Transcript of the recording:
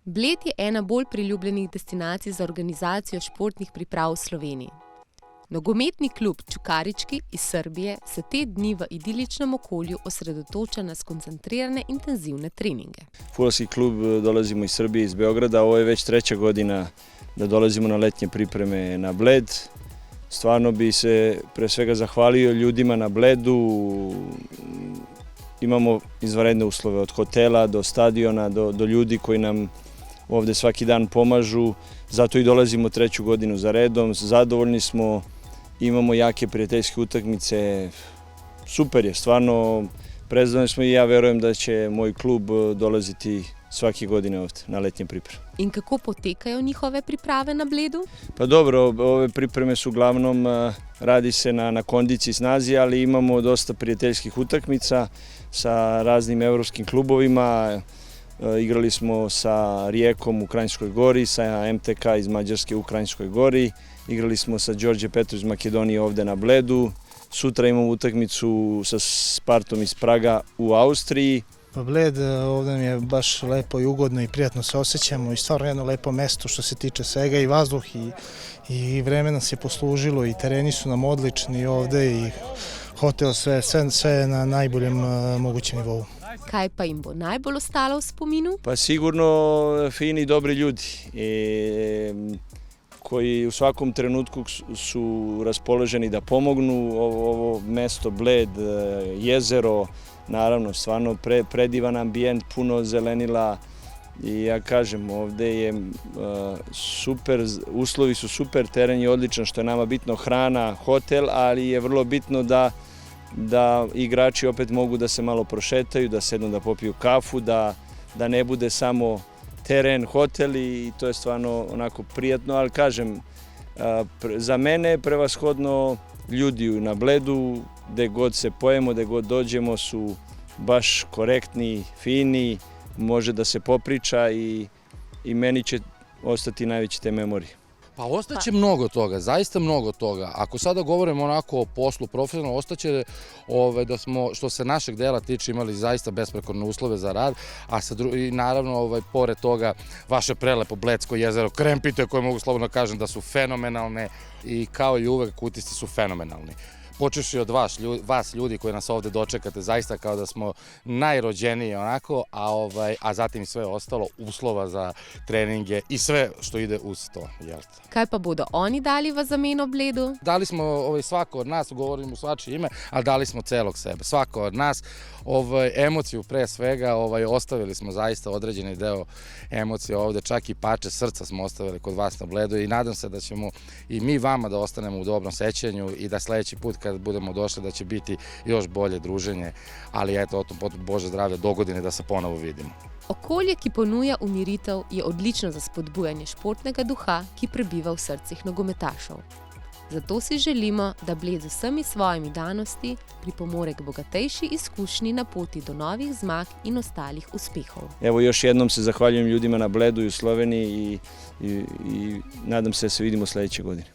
Bled je ena bolj priljubljenih destinacij za organizacijo športnih priprav v Sloveniji. Nogometni klub Čukarički iz Srbije se te dni v idiličnem okolju osredotoča na skoncentrirane intenzivne treninge. Fudbalski klub dolazimo iz Srbije, iz Beograda. Ovo je već 3. godina da dolazimo na letnje pripreme na Bled. Stvarno bi se pre svega zahvalio ljudima na Bledu. Imamo izvanredne uslove od hotela do stadiona, do ljudi koji nam ovde svaki dan pomažu. Zato i dolazimo 3. godinu za redom. Zadovoljni smo, imamo jake prijateljske utakmice. Super je, stvarno prezadovoljni smo i ja verujem da će moj klub dolaziti svake godine ovde na letnje pripreme. In kako potekajo njihove priprave na Bledu? Pa dobro, ove pripreme su uglavnom, radi se na kondiciji, snazi, ali imamo dosta prijateljskih utakmica sa raznim evropskim klubovima. Igrali smo sa Rijekom u Kranjskoj Gori, sa MTK iz Mađarske u Kranjskoj Gori. Igrali smo sa Đorđe Petrov iz Makedonije ovde na Bledu. Sutra imamo utakmicu sa Spartom iz Praga u Austriji. Pa Bled, ovde nam je baš lepo i ugodno i prijatno se osjećamo i stvarno jedno lepo mesto što se tiče svega i vazduh i vreme nas je poslužilo i tereni su nam odlični ovde i hotel, sve na najboljem mogućem nivou. Kaj pa im bo najbolj ostalo v spominu? Pa sigurno fini i dobri ljudi koji u svakom trenutku su raspoloženi da pomognu. Ovo mesto Bled, jezero, naravno stvarno predivan ambijent, puno zelenila i ja kažem ovde je super, uslovi su super, teren je odličan, što je nama bitno, hrana, hotel, ali je vrlo bitno da igrači opet mogu da se malo prošetaju, da sednu da popiju kafu, da ne bude samo teren, hotel i to je stvarno onako prijatno, ali kažem, za mene je prevashodno ljudi na Bledu, gde god se pojemo, gde god dođemo su baš korektni, fini, može da se popriča i meni će ostati najveće te memorije. Pa ostaće mnogo toga, zaista mnogo toga. Ako sada govorimo onako o poslu profesionalno, ostaće da smo, što se našeg dela tiče, imali zaista besprekorne uslove za rad, a i naravno, pored toga, vaše prelepo Bledsko jezero, Krempite, koje mogu slobodno kažem da su fenomenalne i kao i uvek Kutisti su fenomenalni. Počevši od vas ljudi koji nas ovde dočekate, zaista kao da smo najrođeniji onako, a zatim i sve ostalo, uslova za treninge i sve što ide uz to. Kaj pa bodo oni dali v zameno Bledu? Dali smo svako od nas, govorim u svačije ime, ali dali smo celog sebe. Svako od nas, emociju pre svega, ostavili smo zaista određeni deo emocije ovde, čak i pače srca smo ostavili kod vas na Bledu i nadam se da ćemo i mi vama da ostanemo u dobrom sećanju i da sledeći put kad budemo došli da će biti još bolje druženje, ali eto, o tom Bože zdravlja, dogodine da se ponovo vidimo. Okolje, ki ponuja umiritev, je odlično za spodbujanje športnega duha, ki prebiva v srcih nogometašev. Zato si želimo, da Bled z vsemi svojimi danosti pripomore k bogatejši izkušnji na poti do novih zmag in ostalih uspehov. Evo još jednom se zahvaljujem ljudima na Bledu i u Sloveniji i nadam se da se vidimo sledeće godine.